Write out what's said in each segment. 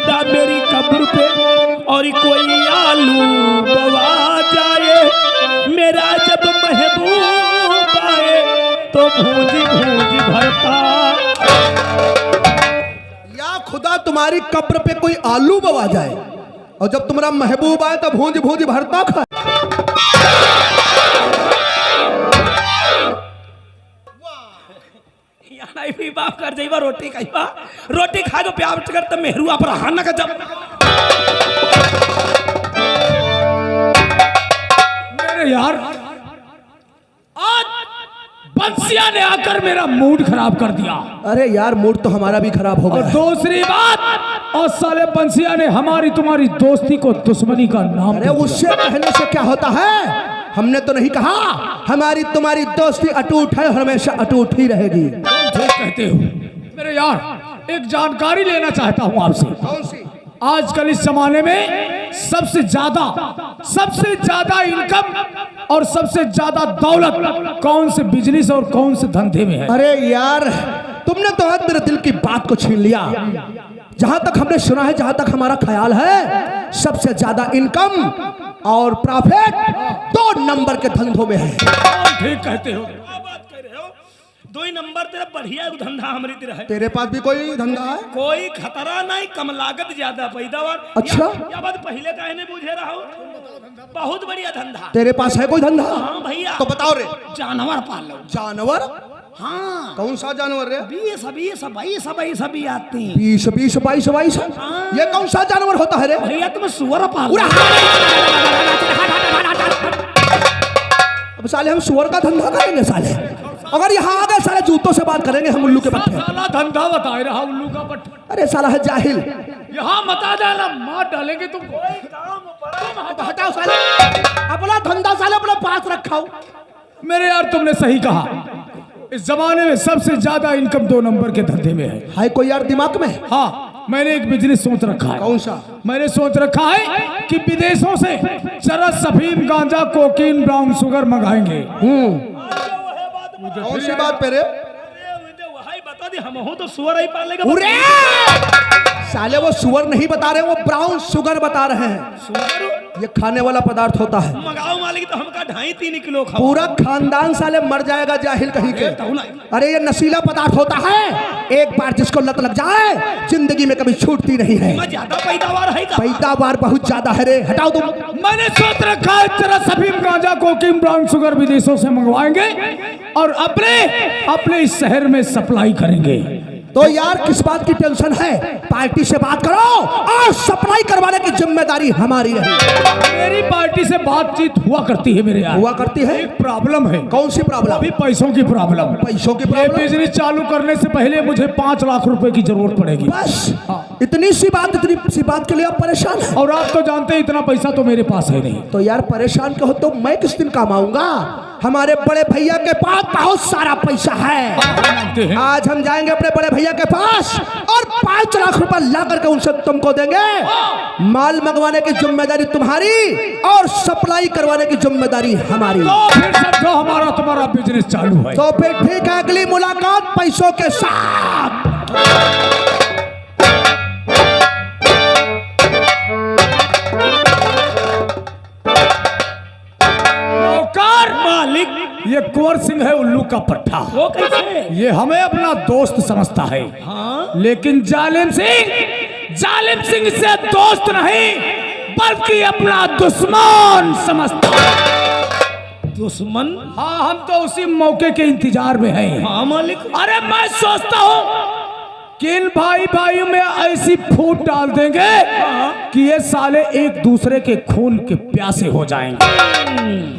खुदा मेरी कब्र पे और कोई आलू बवा जाए, मेरा जब महबूब आए तो भूंज भूंज भरता। या खुदा तुम्हारी कब्र पे कोई आलू बवा जाए और जब तुम्हारा महबूब आए तो भूंज भूंज भरता खाए। भी बाप कर जाइबा रोटी खाइबा, रोटी खा जो प्यार कर तब मेहरुआ पर हाना का जब मेरे यार आज बंसिया ने आकर मेरा मूड खराब कर दिया। अरे यार मूड तो हमारा भी खराब हो और गया। दूसरी बात, और साले बंसिया ने हमारी तुम्हारी दोस्ती को दुश्मनी का नाम अरे उससे कहने से क्या होता है, हमने तो नहीं कहा। हमारी तुम्हारी दोस्ती अटूट है, हमेशा अटूट ही रहेगी। ठीक कहते हो मेरे यार। एक जानकारी लेना चाहता हूं आपसे। कौन सी? आजकल इस जमाने में सबसे ज्यादा इनकम और सबसे ज्यादा दौलत कौन से बिजनेस और कौन से धंधे में है? अरे यार तुमने तो आज मेरे दिल की बात को छीन लिया। जहां तक हमने सुना है, जहां तक हमारा ख्याल है, सबसे ज्यादा इनकम और प्रॉफिट 2 नंबर के धंधों में है। ठीक कहते हो। बात कर रहे हो, 2 नंबर तेरा बढ़िया धंधा हमारी तरह है। तेरे पास भी कोई धंधा है? कोई खतरा नहीं, कम लागत ज्यादा पैदावार। अच्छा। या बात पहले कहने बुझे रहा हूँ, बहुत बढ़िया धंधा। तेरे पास है कोई धंधा? हाँ भैया। तो बताओ रे। जानवर पाल लो। जानवर? हाँ। कौन सा जानवर रे? सभी आते हैं। 20 22 ये कौन सा जानवर होता है रे? भैया तुम सुअर पाल। अब साले हम सुअर का धंधा करेंगे साले? अगर यहाँ आ गए साले जूतों से बात करेंगे हम उल्लू के पट्टे। साला धंधा बताए रहा उल्लू का पट्टा। अरे साला है जाहिल। यहाँ मता जाना, मार डालेंगे तुमको। हटाओ साले, अपना धंधा साले अपने पास रखाओ। मेरे यार तुमने सही कहा, इस जमाने में सबसे ज्यादा इनकम 2 नंबर के धंधे में है। कोई यार दिमाग में? हाँ, मैंने एक बिजनेस सोच रखा है। कौन सा? मैंने सोच रखा है कि विदेशों से चरस, अफीम, गांजा, कोकीन, ब्राउन शुगर मंगाएंगे। कौन सी बात पे रे? बता दी, हम हो तो सुअर ही पालेगा। साले वो सुअर नहीं बता रहे, वो ब्राउन शुगर बता रहे हैं। सुअर ये खाने वाला पदार्थ होता है। मंगाओ मालिक तो हमका 2.5-3 किलो खाओ। पूरा खानदान साले मर जाएगा जाहिल कहीं के। अरे ये नशीला पदार्थ होता है, एक बार जिसको लत लग जाए जिंदगी में कभी छूटती नहीं है। ज्यादा पैदावार है का? पैदावार बहुत ज्यादा है रे। हटाओ तुम। मैंने सोच रखा है चरस, अफीम, गांजा, कोकीन, ब्राउन शुगर विदेशों से मंगवाएंगे और अपने इस शहर में सप्लाई करेंगे। तो यार किस बात की टेंशन है? पार्टी से बात करो और सप्लाई करवाने की जिम्मेदारी हमारी रही। मेरी पार्टी से बातचीत हुआ करती है मेरे यार। हुआ करती है? एक प्रॉब्लम है। कौन सी प्रॉब्लम? अभी पैसों की प्रॉब्लम। पैसों की ये प्रॉब्लम? बिजनेस चालू करने से पहले मुझे 5 लाख रुपए की जरूरत पड़ेगी। बस इतनी सी बात के लिए आप परेशान हैं? और आप तो जानते हैं इतना पैसा तो मेरे पास है नहीं। तो यार परेशान कहो तो मैं किस दिन काम आऊंगा? हमारे बड़े भैया के पास बहुत सारा पैसा है। आज हम जाएंगे अपने बड़े भैया के पास और 5 लाख रुपए ला करके उनसे तुमको देंगे। माल मंगवाने की जिम्मेदारी तुम्हारी और सप्लाई करवाने की जिम्मेदारी हमारी। तो फिर समझो हमारा तुम्हारा बिजनेस चालू है। तो फिर ठीक है, अगली मुलाकात पैसों के साथ। मालिक, ये कुंवर सिंह है उल्लू का पट्टा। वो कैसे? ये हमें अपना दोस्त समझता है। हाँ? लेकिन जालिम सिंह से दोस्त नहीं बल्कि अपना दुश्मन समझता है। दुश्मन? हाँ, हम तो उसी मौके के इंतजार में हैं। हाँ मालिक। अरे मैं सोचता हूँ कि इन भाइयों में ऐसी फूट डाल देंगे कि ये साले एक दूसरे के खून के प्यासे हो जाएंगे।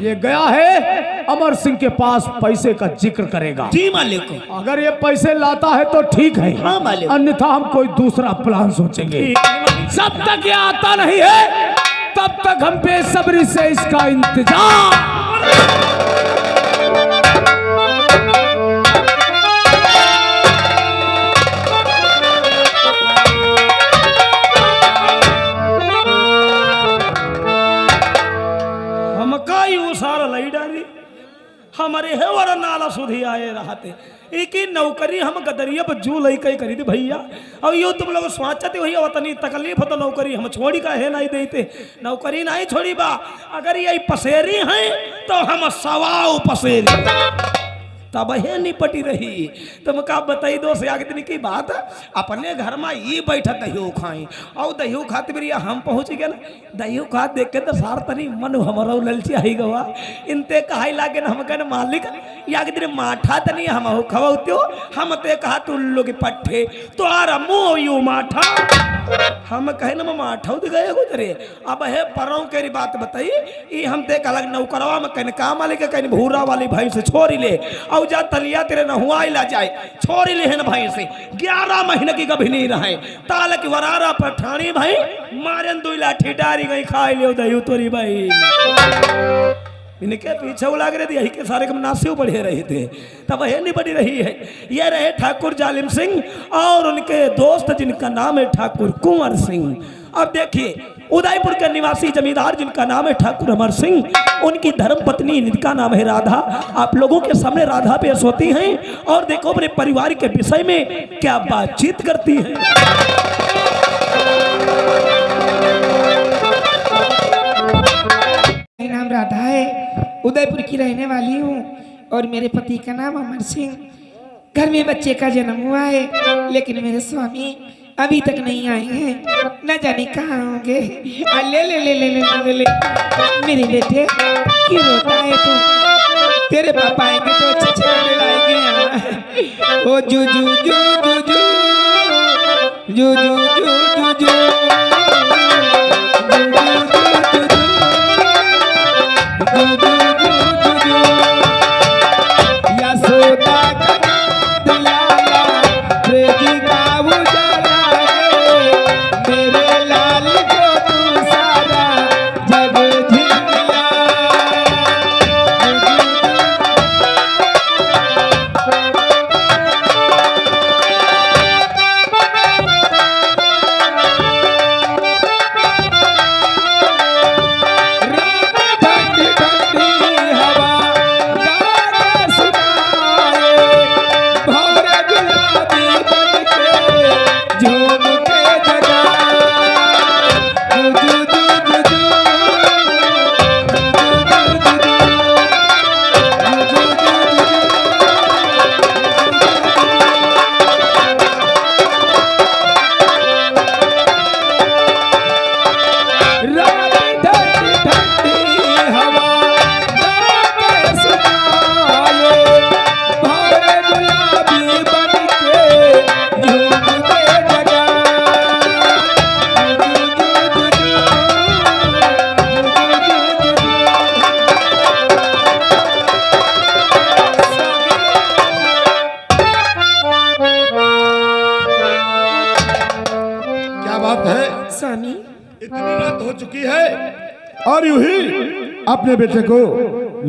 ये गया है अमर सिंह के पास, पैसे का जिक्र करेगा। जी मालिक। अगर ये पैसे लाता है तो ठीक है। हाँ मालिक। अन्यथा हम कोई दूसरा प्लान सोचेंगे। जब तक ये आता नहीं है तब तक हम बेसब्री से इसका इंतजार। हमारे है और नाला सुधी आए रहते एक ही नौकरी हम गदरिया पर जू लई कई करी थी भैया और यो तुम लोग सोचते वही वतनी तकलीफ तो नौकरी हम छोड़ी का है नहीं देते नौकरी नहीं छोड़ी बा अगर यही पसेरी है तो हम सवाओ पसेरी तब है निपटी रही तुम का बताई दो से आगे दिन की बात अपने घर में ये बैठा दही खाई और दही खाते भी हम पहुंच गए ना दही खा देख के तो सार तनी मन हमारा ललची आई गवा इनते कहा लागे ना हम कहने मालिक या के दिन माठा तनी हम खवतो हम ते कहा तू लोग पट्ठे तो आरा मुँह यू माठा हम कहे ना माठा तो गए गुजरे अब है परों के बात बताई ये हम ते अलग नौकरवा में कहने काम वाले के कहने भूरा वाली भाई से छोड़ी ले और जा तलिया तेरे न हुआ ला जाए छोड़ी ले भाई से 11 महीने की कभी नहीं रहे ताल की वरारा पठानी भाई मारन दो लाठी डारी गई खाई लियो दही तोरी भाई इनके पीछे वो लग रहे थे यही के सारे मुनासिब बढ़े रहे थे तब वह नहीं बढ़ी रही है ये रहे ठाकुर जालिम सिंह और उनके दोस्त जिनका नाम है ठाकुर कुंवर सिंह अब देखिए उदयपुर के निवासी जमींदार जिनका नाम है ठाकुर अमर सिंह उनकी धर्म पत्नी जिनका नाम है राधा आप लोगों के सामने राधा पेश होती हैं और देखो अपने परिवार के विषय में क्या बातचीत करती हैं। मेरा नाम राधा है उदयपुर की रहने वाली हूँ और मेरे पति का नाम अमर सिंह घर में बच्चे का जन्म हुआ है लेकिन मेरे स्वामी अभी तक नहीं आए हैं न जाने कहाँ होंगे ले ले ले ले ले ले ले मेरे बेटे क्यों रोता है तू तेरे पापा आएंगे तो अच्छे अच्छे लाएंगे ओ जू जू जू जू जू जू जू जू जू और यूं ही अपने बेटे को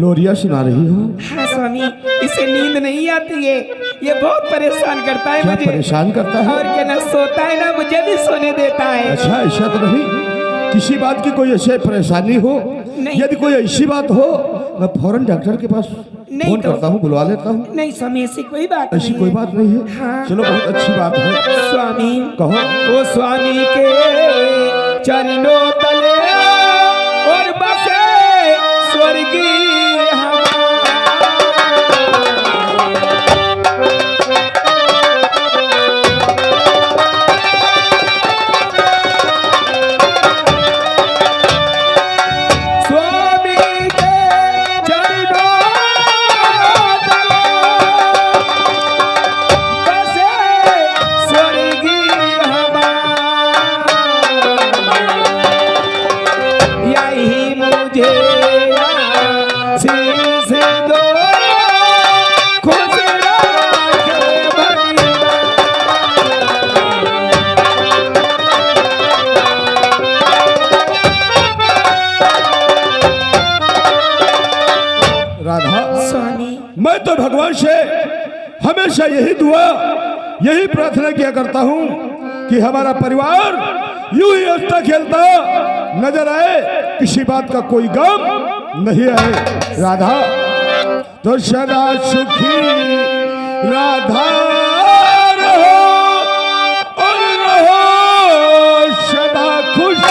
लोरिया सुना रही हो। हाँ स्वामी इसे नींद नहीं आती है ये बहुत परेशान करता है मुझे परेशान करता है और क्या ना सोता है ना मुझे भी सोने देता है। अच्छा ऐसा तो नहीं किसी बात की कोई ऐसे परेशानी हो यदि कोई ऐसी बात हो मैं फौरन डॉक्टर के पास फोन करता हूँ बुलवा लेता हूँ। नहीं स्वामी ऐसी कोई बात ऐसी कोई बात नहीं है। हाँ। चलो बहुत अच्छी बात है स्वामी कहो। ओ स्वामी के चरणों तले और बसे स्वर्गीय मैं तो भगवान से हमेशा यही दुआ यही प्रार्थना किया करता हूँ कि हमारा परिवार यूं ही हंसता खेलता नजर आए किसी बात का कोई गम नहीं आए। राधा तो सदा सुखी राधा रहो और रहो सदा खुश।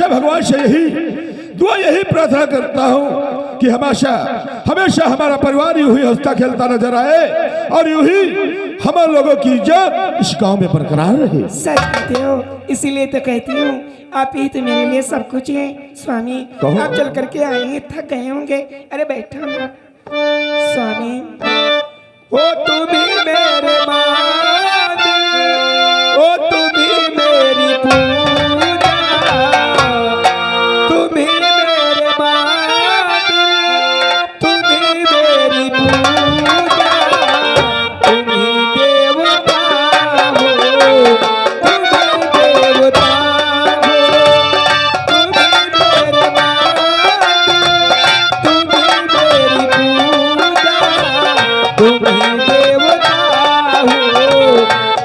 भगवान से यही प्रार्थना करता हूँ कि हमेशा हमेशा हमारा परिवार यूं ही हंसता खेलता नजर आए और यूं ही हम लोगों की इज्जत इस गांव में बरकरार रहे। सच कहते हो, इसीलिए तो कहती हूँ आप ही तो मेरे लिए सब कुछ है स्वामी। आप चल करके आए हैं, थक गए होंगे। अरे बैठो ना स्वामी। ओ तू भी मेरे मान, ओ तू भी मेरी पूजा, तू भी मेरे मान, तू भी मेरी पूजा, तुम ही देवता हो, तुम ही देवता हो, तुम ही मेरे मान, तुम ही मेरी पूजा, तुम ही देवता हो,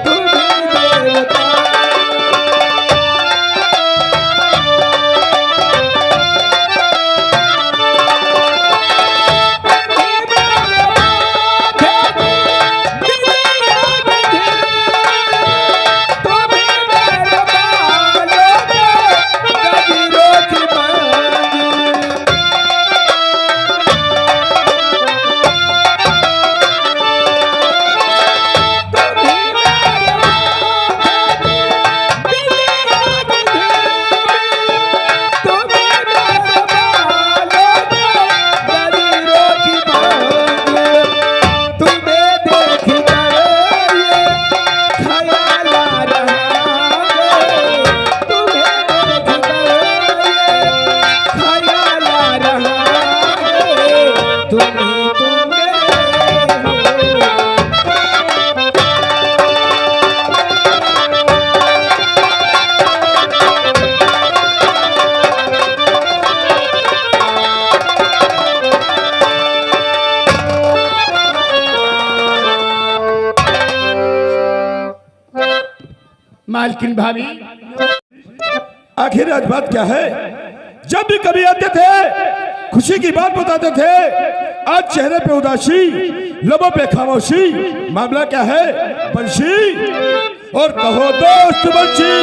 तुम ही देवता। मालकिन भाभी, आखिर आज बात क्या है? जब भी कभी आते थे खुशी की बात बताते थे, आज चेहरे पे उदासी, लबों पे खामोशी। मामला क्या है बंशी? और कहो दोस्त बंशी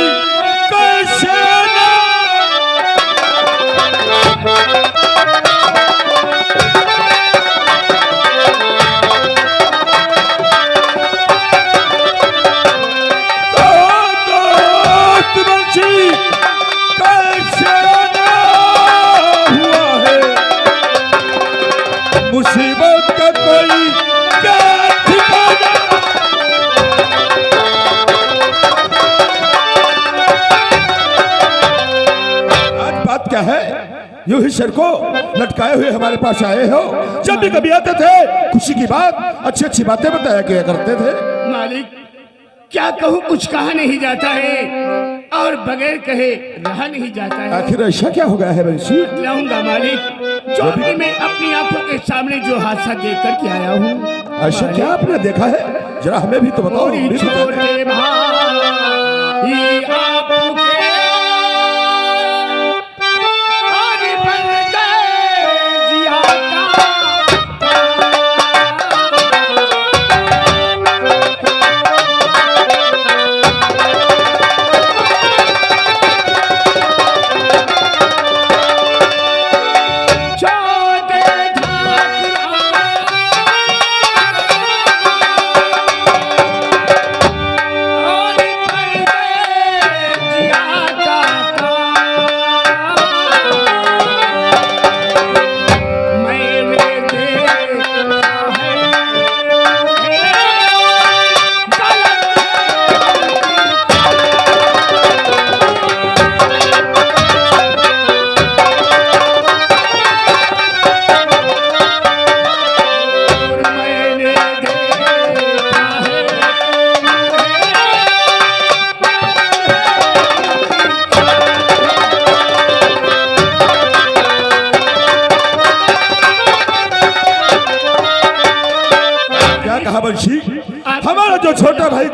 कैसे ना? मुसीबत का कोई क्या ठिकाना? आज बात क्या है? यूं ही सर को लटकाए हुए हमारे पास आए हो। जब भी कभी आते थे खुशी की बात, अच्छी अच्छी बातें बताया किया करते थे। मालिक क्या कहूँ, कुछ कहा नहीं जाता है और बगैर कहे रहा नहीं जाता है। आखिर ऐसा क्या हो गया है बंशी? लाऊंगा मालिक, जो भी मैं अपनी आंखों के सामने जो हादसा देख कर के आया हूँ। ऐसा क्या आपने देखा है? जरा हमें भी तो बताओ। छोटे भाई आपके आगे बन गए जिया का।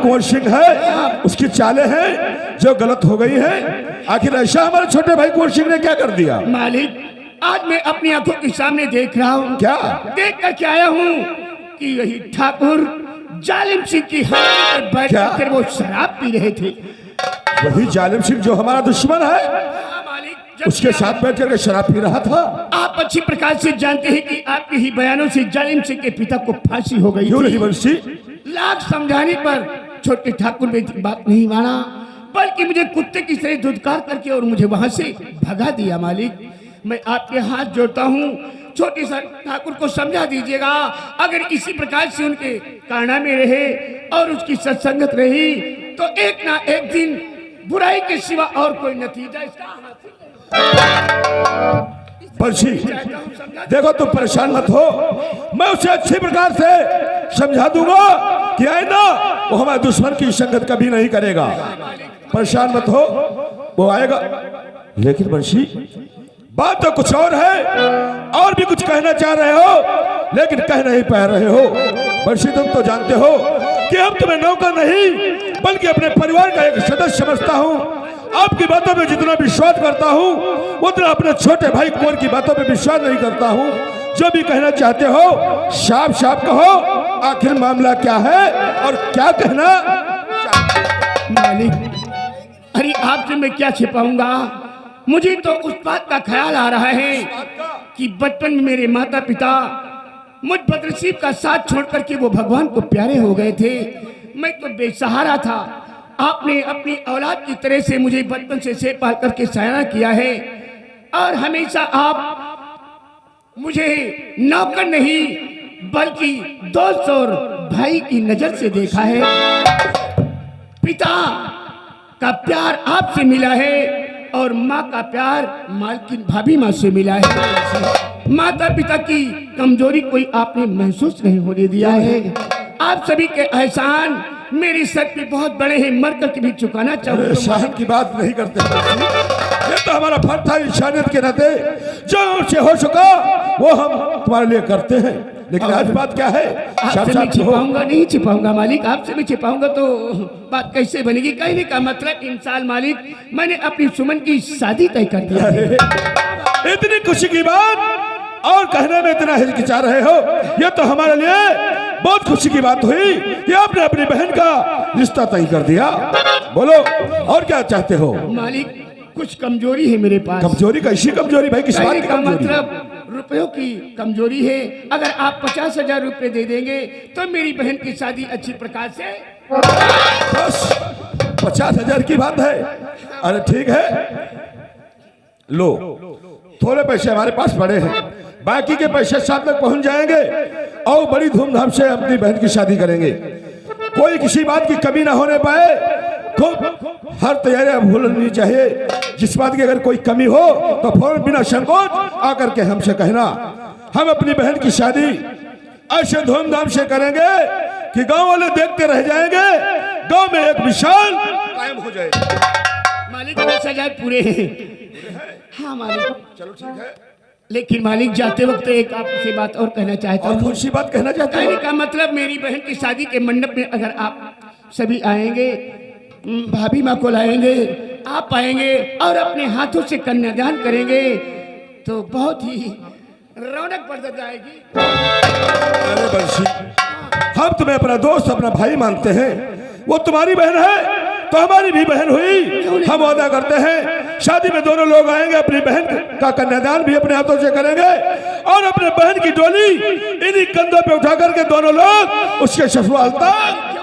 कुंवर सिंह है उसकी चालें हैं जो गलत हो गई हैं। आखिर ऐसा हमारे छोटे भाई कुंवर सिंह ने क्या कर दिया? मालिक, आज मैं अपनी आंखों के सामने देख रहा हूँ, क्या देख कर क्या आया हूँ कि यही ठाकुर जालिम सिंह की हवेली पर बैठ क्या? कर वो शराब पी रहे थे। वही जालिम सिंह जो हमारा दुश्मन है हाँ, मालिक, जब उसके साथ बैठ करके शराब पी रहा था। आप अच्छी प्रकार से जानते हैं कि आपके ही बयानों से जालिम सिंह के पिता को फांसी हो गई क्यों थी। नहीं बंसी? लाख समझाने पर छोटे ठाकुर ने बात नहीं माना, बल्कि मुझे कुत्ते की तरह धुतकार करके और मुझे वहां से भगा दिया। मालिक, मैं आपके हाथ जोड़ता हूँ, छोटे सा ठाकुर को समझा दीजिएगा। अगर इसी प्रकार से उनके काना में रहे और उसकी सत्संगत रही तो एक ना एक दिन बुराई के सिवा और कोई नतीजा इसका हासिल बंसी देखो तुम परेशान मत हो, मैं उसे अच्छी प्रकार से समझा दूंगा कि आइंदा वो हमारे दुश्मन की संगत कभी नहीं करेगा। परेशान मत हो, वो आएगा। लेकिन बंसी बात तो कुछ और है, और भी कुछ कहना चाह रहे हो लेकिन कह नहीं पा रहे हो। बंसी तुम तो जानते हो कि हम तुम्हें नौकर नहीं बल्कि अपने परिवार का एक सदस्य समझता हूँ। आपकी बातों में जितना विश्वास करता हूँ उतना अपने छोटे भाई कुंवर की बातों में विश्वास नहीं करता हूँ। जो भी कहना चाहते हो साफ साफ कहो, आखिर मामला क्या है और क्या कहना? मालिक, अरे आपसे मैं क्या छिपाऊंगा? मुझे तो उस बात का ख्याल आ रहा है कि बचपन में मेरे माता पिता मुझ बदनसीब का साथ छोड़ करके वो भगवान को प्यारे हो गए थे। मैं तो बेसहारा था। आपने अपनी औलाद की तरह से मुझे बचपन से सेव पाल करके सयाना किया है और हमेशा आप मुझे नौकर नहीं बल्कि दोस्त और भाई की नजर से देखा है। पिता का प्यार आपसे मिला है और माँ का प्यार मालकिन भाभी माँ से मिला है। माता पिता की कमजोरी कोई आपने महसूस नहीं होने दिया है। आप सभी के एहसान मेरे सर पे बहुत बड़े हैं, मर कर के भी चुकाना चाहूँ। एहसान की बात नहीं करते, ये तो हमारा फर्ज था इंसानियत के नाते, जो हमसे हो चुका वो हम तुम्हारे लिए करते हैं। लेकिन आज बात क्या है? आपसे मैं छिपाऊंगा नहीं, छिपाऊंगा मालिक, आपसे मैं छिपाऊंगा तो बात कैसे बनेगी? कहने का मतलब इंसान मालिक, मैंने अपनी सुमन की शादी तय कर दिया है। इतनी खुशी की बात और कहने में इतना हिचकिचा रहे हो, ये तो हमारे लिए बहुत खुशी की बात हुई कि आपने अपनी बहन का रिश्ता तय कर दिया। बोलो और क्या चाहते हो? मालिक, कुछ कमजोरी है मेरे पास। कमजोरी? कैसी कमजोरी भाई? किस बात की का कमजोरी? मतलब रुपयों की कमजोरी है। अगर आप 50,000 रुपए दे देंगे तो मेरी बहन की शादी अच्छी प्रकार से। बस 50,000 की बात है? अरे ठीक है, लो थोड़े पैसे हमारे पास पड़े हैं, बाकी के पैसे शाम तक पहुंच जाएंगे और बड़ी धूमधाम से अपनी बहन की शादी करेंगे। कोई किसी बात की कमी ना होने पाए, खूब हर तैयारियां भूलनी चाहिए। जिस बात की अगर कोई कमी हो तो फौरन बिना संकोच आकर के हमसे कहना। हम अपनी बहन की शादी ऐसे धूमधाम से करेंगे कि गांव वाले देखते रह जाएंगे, गांव में एक विशाल कायम हो जाएगा। मालिक 10,000 पूरे हैं। हाँ मालिक, चलो ठीक है। लेकिन मालिक जाते वक्त एक आपसे बात और कहना चाहता और हूँ। कौन सी बात कहना चाहते कहने हो? का मतलब मेरी बहन की शादी के मंडप में अगर आप सभी आएंगे, भाभी माँ को लाएंगे, आप आएंगे और अपने हाथों से कन्यादान करेंगे तो बहुत ही रौनक बढ़ जाएगी। अरे बंसी, हम तुम्हें अपना दोस्त अपना भाई मानते हैं, वो तुम्हारी बहन है तो हमारी भी बहन हुई। हम वादा करते हैं शादी में दोनों लोग आएंगे, अपनी बहन का कन्यादान भी अपने हाथों से करेंगे और अपने बहन की डोली इन्हीं कंधों पे उठा करके दोनों लोग उसके ससुराल तक